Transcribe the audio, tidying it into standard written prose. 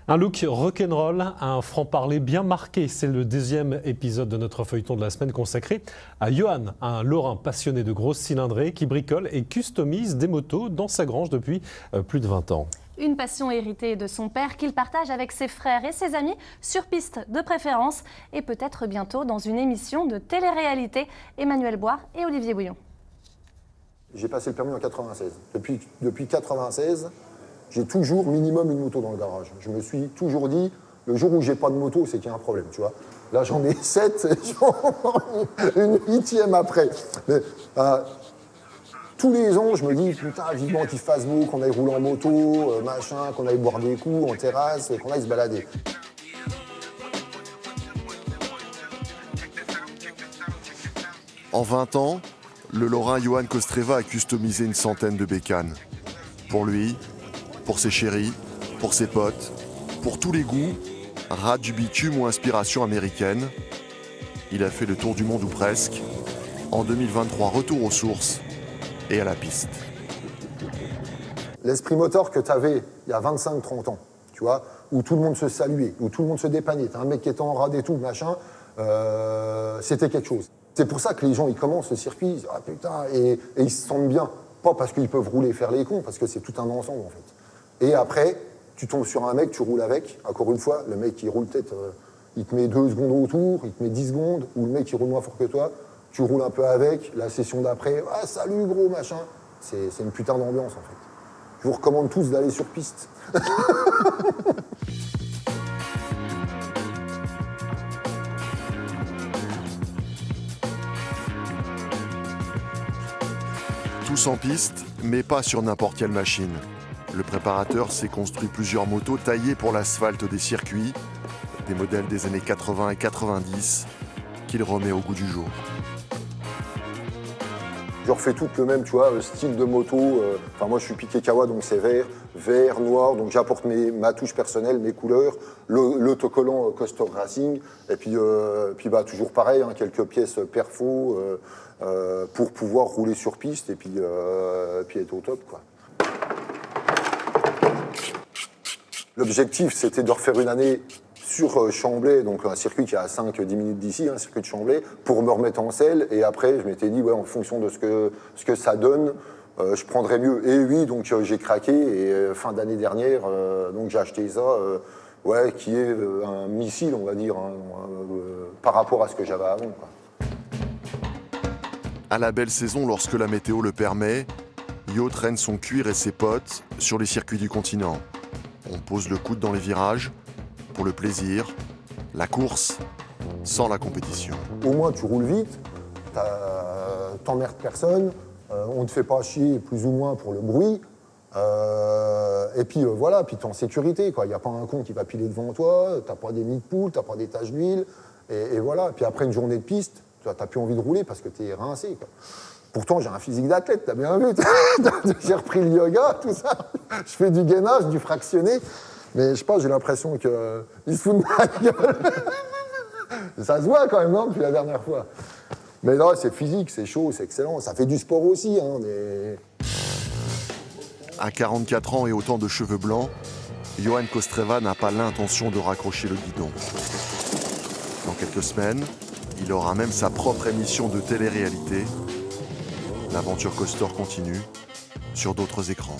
Un look rock'n'roll, un franc-parler bien marqué. C'est le deuxième épisode de notre feuilleton de la semaine consacré à Johan, un Lorrain passionné de grosses cylindrées qui bricole et customise des motos dans sa grange depuis plus de 20 ans. Une passion héritée de son père qu'il partage avec ses frères et ses amis, sur piste de préférence et peut-être bientôt dans une émission de télé-réalité. Emmanuel Boire et Olivier Bouillon. J'ai passé le permis en 96. Depuis 96, j'ai toujours minimum une moto dans le garage. Je me suis toujours dit, le jour où j'ai pas de moto, c'est qu'il y a un problème, tu vois. Là, j'en ai 7, une 8e après. Mais, tous les ans, je me dis, putain, vivement qu'il fasse beau, qu'on aille rouler en moto, machin, qu'on aille boire des coups en terrasse, qu'on aille se balader. En 20 ans, le Lorrain Johan Kostreva a customisé une centaine de bécanes. Pour lui, pour ses chéris, pour ses potes, pour tous les goûts, ras du bitume ou inspiration américaine. Il a fait le tour du monde ou presque. En 2023, retour aux sources et à la piste. L'esprit moteur que tu avais il y a 25-30 ans, tu vois, où tout le monde se saluait, où tout le monde se dépannait, t'as un mec qui était en rade et tout, machin, c'était quelque chose. C'est pour ça que les gens, ils commencent le circuit, ils disent, ah putain, et ils se sentent bien. Pas parce qu'ils peuvent rouler et faire les cons, parce que c'est tout un ensemble, en fait. Et après, tu tombes sur un mec, tu roules avec. Encore une fois, le mec, il roule peut-être, il te met 2 secondes autour, il te met 10 secondes, ou le mec, il roule moins fort que toi, tu roules un peu avec, la session d'après, ah salut gros, machin. C'est une putain d'ambiance, en fait. Je vous recommande tous d'aller sur piste. Tous en piste, mais pas sur n'importe quelle machine. Le préparateur s'est construit plusieurs motos taillées pour l'asphalte des circuits, des modèles des années 80 et 90 qu'il remet au goût du jour. Je refais tout le même, tu vois, style de moto. Enfin, moi, je suis piqué Kawa, donc c'est vert, noir. Donc j'apporte ma touche personnelle, mes couleurs, l'autocollant Coaster Racing. Et puis bah, toujours pareil, hein, quelques pièces perfo pour pouvoir rouler sur piste et puis être au top, quoi. L'objectif, c'était de refaire une année sur Chamblay, donc un circuit qui est à 5-10 minutes d'ici, un circuit de Chamblay, pour me remettre en selle. Et après, je m'étais dit, ouais, en fonction de ce que ça donne, je prendrais mieux. Et oui, donc j'ai craqué. Et fin d'année dernière, donc j'ai acheté ça, ouais, qui est un missile, on va dire, hein, par rapport à ce que j'avais avant, quoi. À la belle saison, lorsque la météo le permet, Yo traîne son cuir et ses potes sur les circuits du continent. On pose le coude dans les virages, pour le plaisir, la course, sans la compétition. Au moins, tu roules vite, t'emmerdes personne, on ne te fait pas chier plus ou moins pour le bruit. Et puis voilà, puis t'es en sécurité, quoi. Il n'y a pas un con qui va piler devant toi, t'as pas des nids de poules, t'as pas des taches d'huile. Et voilà, puis après une journée de piste, t'as plus envie de rouler parce que t'es rincé, quoi. Pourtant, j'ai un physique d'athlète, t'as bien vu. J'ai repris le yoga, tout ça. Je fais du gainage, du fractionné. Mais je sais pas, j'ai l'impression qu'ils se foutent de ma gueule. Ça se voit quand même, non, depuis la dernière fois. Mais là, c'est physique, c'est chaud, c'est excellent. Ça fait du sport aussi, hein. Mais... À 44 ans et autant de cheveux blancs, Johan Kostreva n'a pas l'intention de raccrocher le guidon. Dans quelques semaines, il aura même sa propre émission de télé-réalité. L'aventure Coaster continue sur d'autres écrans.